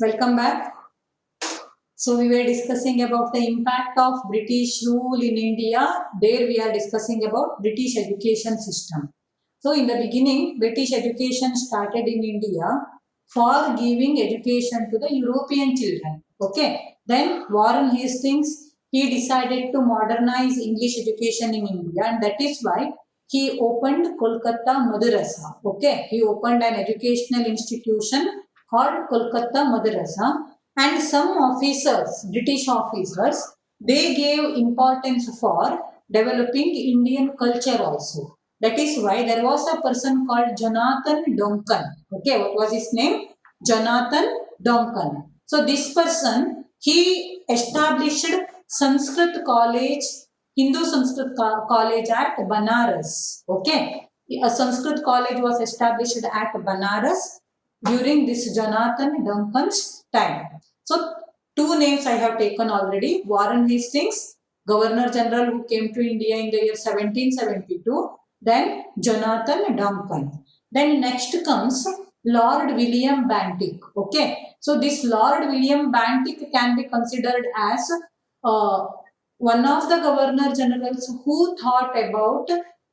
Welcome back. So we were discussing about the impact of British rule in India. There we are discussing about British education system. So in the beginning, British education started in India for giving education to the European children. Okay. Then Warren Hastings, he decided to modernize English education in India, and that is why he opened Kolkata Madrasa. Okay. He opened an educational institution called Kolkata Madrasa, and some officers, British officers, they gave importance for developing Indian culture also. That is why there was a person called Jonathan Duncan. Okay, what was his name? Jonathan Duncan. So this person, he established Sanskrit College, Hindu Sanskrit College at Banaras. Okay, a Sanskrit college was established at Banaras during this Jonathan Duncan's time. So two names I have taken already. Warren Hastings, Governor General who came to India in the year 1772. Then Jonathan Duncan. Then next comes Lord William Bantic. Okay. So this Lord William Bantic can be considered as uh, one of the Governor Generals who thought about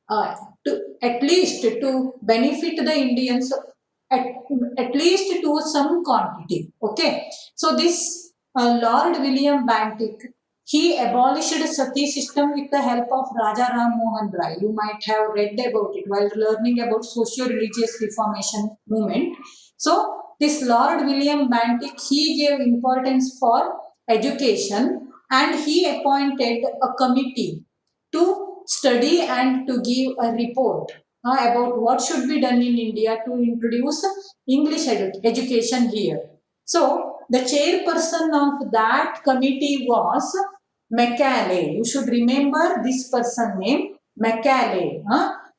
uh, at least to benefit the Indians at, at least to some quantity. Okay. So this Lord William Bantic, he abolished sati system with the help of Raja Ram Mohan Rai. You might have read about it while learning about socio-religious reformation movement. So this Lord William Bantic, he gave importance for education, and he appointed a committee to study and to give a report about what should be done in India to introduce English education here. So the chairperson of that committee was Macaulay. You should remember this person name, Macaulay.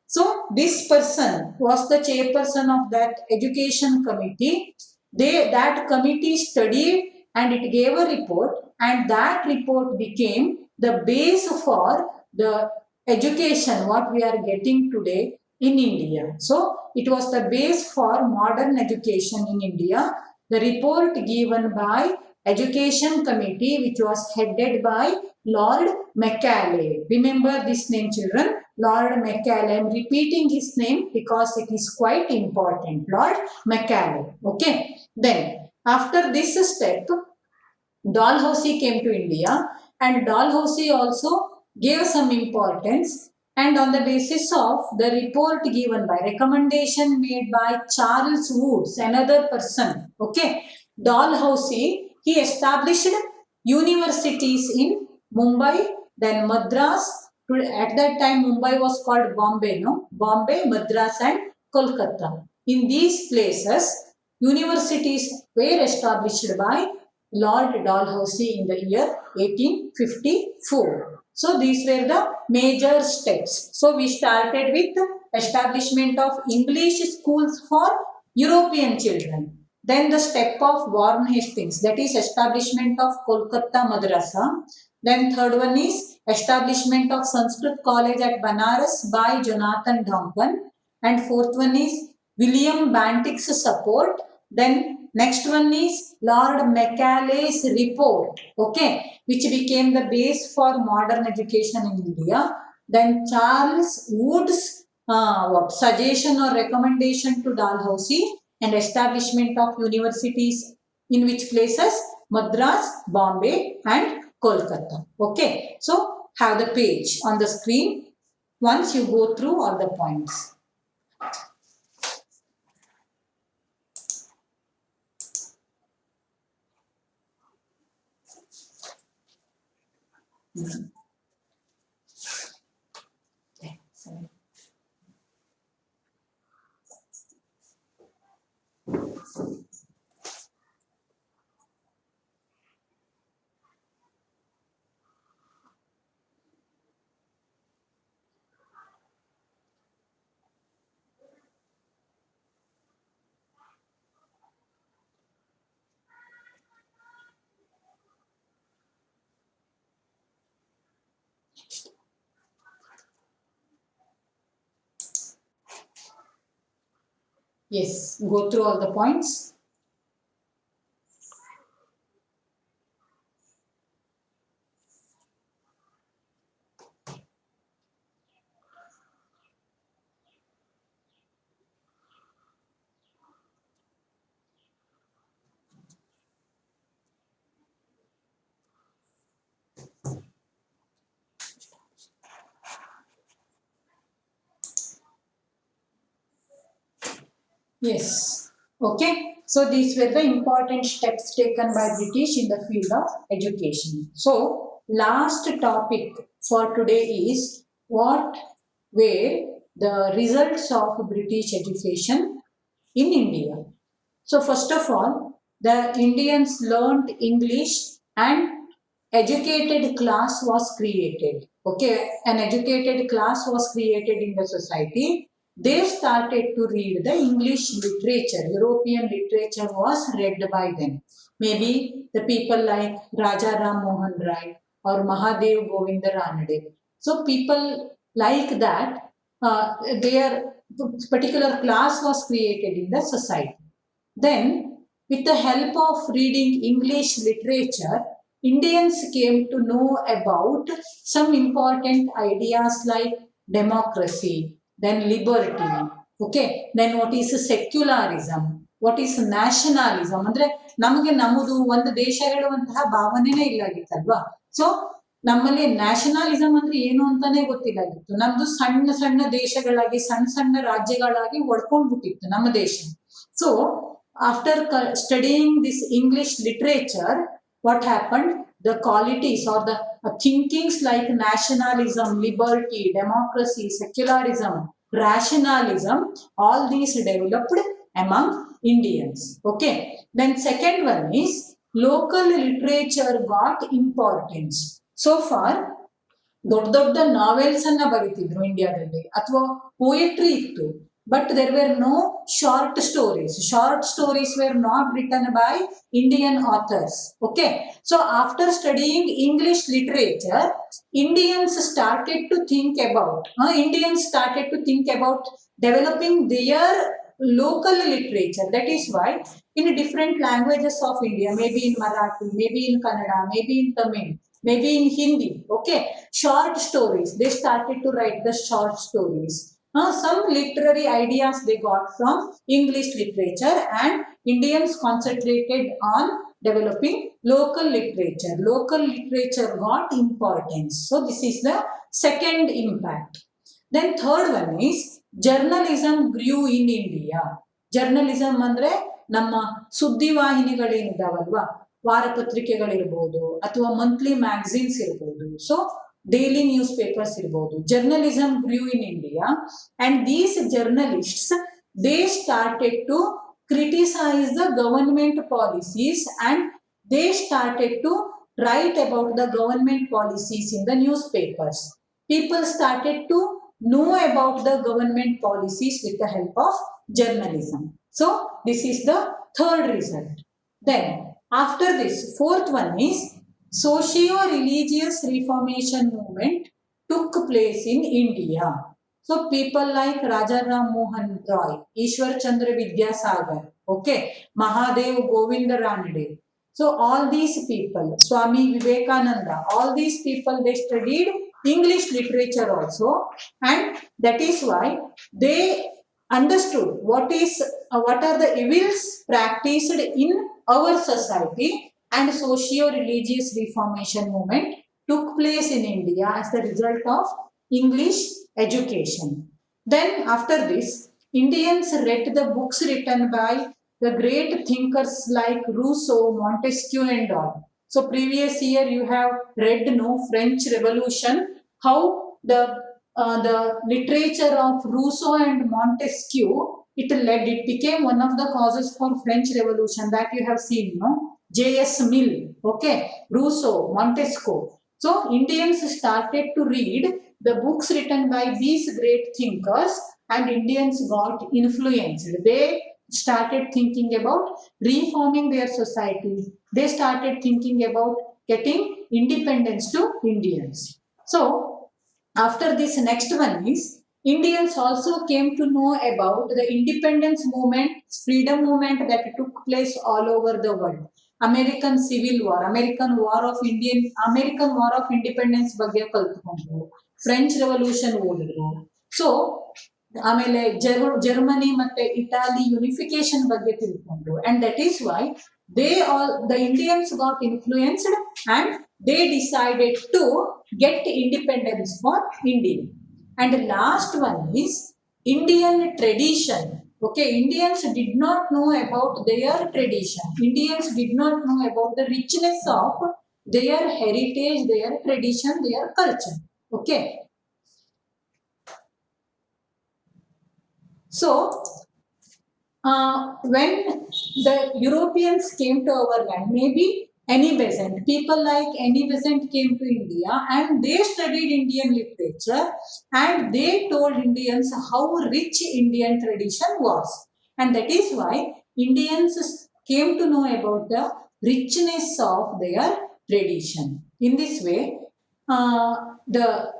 So this person was the chairperson of that education committee. That committee studied and it gave a report, and that report became the base for the education what we are getting today in India. So it was the base for modern education in India. The report given by Education Committee, which was headed by Lord Macaulay. Remember this name, children. Lord Macaulay. I am repeating his name because it is quite important. Lord Macaulay. Okay. Then after this step, Dalhousie came to India, and Dalhousie also gave some importance, and on the basis of the report given by recommendation made by Charles Woods, another person, okay, Dalhousie, he established universities in Mumbai, then Madras. At that time, Mumbai was called Bombay, no? Bombay, Madras, and Kolkata. In these places, universities were established by Lord Dalhousie in the year 1854. So these were the major steps. So we started with the establishment of English schools for European children. Then the step of Warren Hastings, that is establishment of Kolkata Madrasa. Then third one is establishment of Sanskrit College at Banaras by Jonathan Duncan. And fourth one is William Bantic's support. Then next one is Lord Macaulay's report, okay, which became the base for modern education in India. Then Charles Wood's suggestion or recommendation to Dalhousie, and establishment of universities in which places? Madras, Bombay, and Kolkata. Okay, so have the page on the screen once you go through all the points. Yes, go through all the points. Yes. Okay. So these were the important steps taken by British in the field of education. So last topic for today is what were the results of British education in India. So first of all, the Indians learned English and educated class was created. Okay, an educated class was created in the society. They started to read the English literature. European literature was read by them. Maybe the people like Raja Ram Mohan Rai or Mahadev Govinda Ranade. So people like that, their particular class was created in the society. Then, with the help of reading English literature, Indians came to know about some important ideas like democracy, then liberty, okay, then what is secularism, what is nationalism, ಅಂದ್ರೆ ನಮಗೆ ನಮ್ಮದು ಒಂದು ದೇಶ ಹೇಳುವಂತಹ ಭಾವನೆನೇ ಇಲ್ಲಾಗಿತ್ತಲ್ವಾ. So ನಮ್ಮಲ್ಲಿ nationalism ಅಂದ್ರೆ ಏನು ಅಂತಾನೆ ಗೊತ್ತಿಲ್ಲಾಗಿತ್ತು. ನಮ್ದು ಸಣ್ಣ ಸಣ್ಣ ದೇಶಗಳಾಗಿ ಸಣ್ಣ ಸಣ್ಣ ರಾಜ್ಯಗಳಾಗಿ ಒಡ್ಕೊಂಡ್ಬಿಟ್ಟಿತ್ತು ನಮ್ಮ ದೇಶ. So after studying this English literature, what happened? The qualities or the thinkings like nationalism, liberty, democracy, secularism, rationalism, all these developed among Indians. Okay. Then second one is local literature got importance. So far, ದೊಡ್ಡ ದೊಡ್ಡ novels ಅನ್ನ ಬರೀತಿದ್ರು ಇಂಡಿಯಾದಲ್ಲಿ ಅಥವಾ poetry ಇತ್ತು. But there were no short stories. Short stories were not written by Indian authors. Okay. So after studying English literature, Indians started to think about developing their local literature. That is why in different languages of India, maybe in Marathi, maybe in Kannada, maybe in Tamil, maybe in Hindi, okay, short stories. They started to write the short stories. Some literary ideas they got from English literature, and Indians concentrated on developing local literature. Local literature got importance. So this is the second impact. Then third one is journalism grew in India. Journalism ಅಂದ್ರೆ ನಮ್ಮ ಸುದ್ದಿವಾಹಿನಿಗಳೇನಿದಾವಲ್ವಾ, ವಾರಪತ್ರಿಕೆಗಳಿರ್ಬೋದು ಅಥವಾ monthly magazines ಇರ್ಬೋದು, so daily newspapers irbodu. Journalism grew in India, and these journalists, they started to criticize the government policies, and they started to write about the government policies in the newspapers. People started to know about the government policies with the help of journalism. So this is the third result. Then after this, fourth one is socio-religious reformation movement took place in India. So people like Raja Ram Mohan Roy, Ishwar Chandra Vidyasagar, okay, Mahadev Govinda Ranade. So all these people, Swami Vivekananda, all these people, they studied English literature also, and that is why they understood what are the evils practiced in our society, and socio-religious reformation movement took place in India as the result of English education. Then after this, Indians read the books written by the great thinkers like Rousseau, Montesquieu and all. So previous year you have read French Revolution, how the literature of Rousseau and Montesquieu, it became one of the causes for French Revolution, that you have seen, J.S. Mill, okay, Rousseau, Montesquieu. So Indians started to read the books written by these great thinkers, and Indians got influenced. They started thinking about reforming their society. They started thinking about getting independence to Indians. So after this, next one is Indians also came to know about the independence movement, freedom movement that took place all over the world. American Civil War, American War of Independence ಬಗ್ಗೆ ಕಲ್ತ್ಕೊಂಡ್ರು, French revolution ಓದಿದ್ರು. So ಆಮೇಲೆ Germany ಮತ್ತೆ Italy unification ಬಗ್ಗೆ ತಿಳ್ಕೊಂಡ್ರು, and that is why the Indians got influenced, and they decided to get independence for India. And the last one is Indian tradition Okay, Indians did not know about their tradition. Indians did not know about the richness of their heritage, their tradition, their culture. Okay. So, when the Europeans came to our land, maybe Annie Besant, people like Annie Besant came to India and they studied Indian literature and they told Indians how rich Indian tradition was. And that is why Indians came to know about the richness of their tradition. In this way, the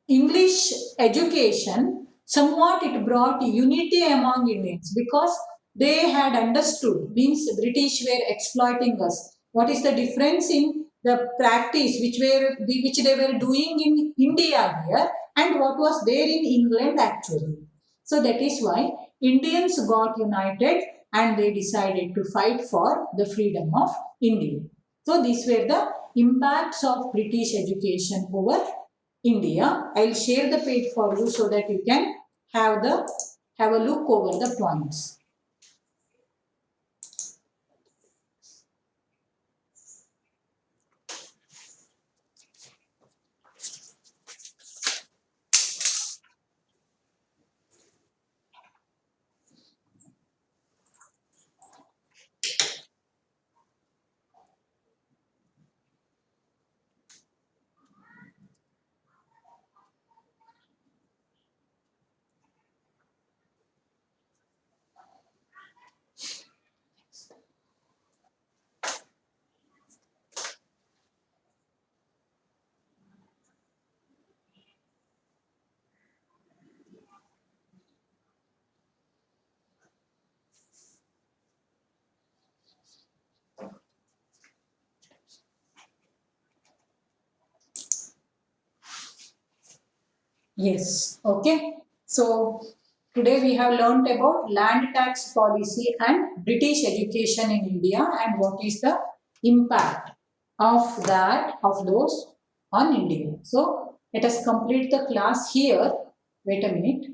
English education somewhat it brought unity among Indians because they had understood, means British were exploiting us. What is the difference in the practice which they were doing in India here and what was there in England actually. So that is why Indians got united and they decided to fight for the freedom of India. So these were the impacts of British education over India. I'll share the page for you so that you can have a look over the points. Yes, okay. So today we have learnt about land tax policy and British education in India and what is the impact of those on India. So let us complete the class here. Wait a minute.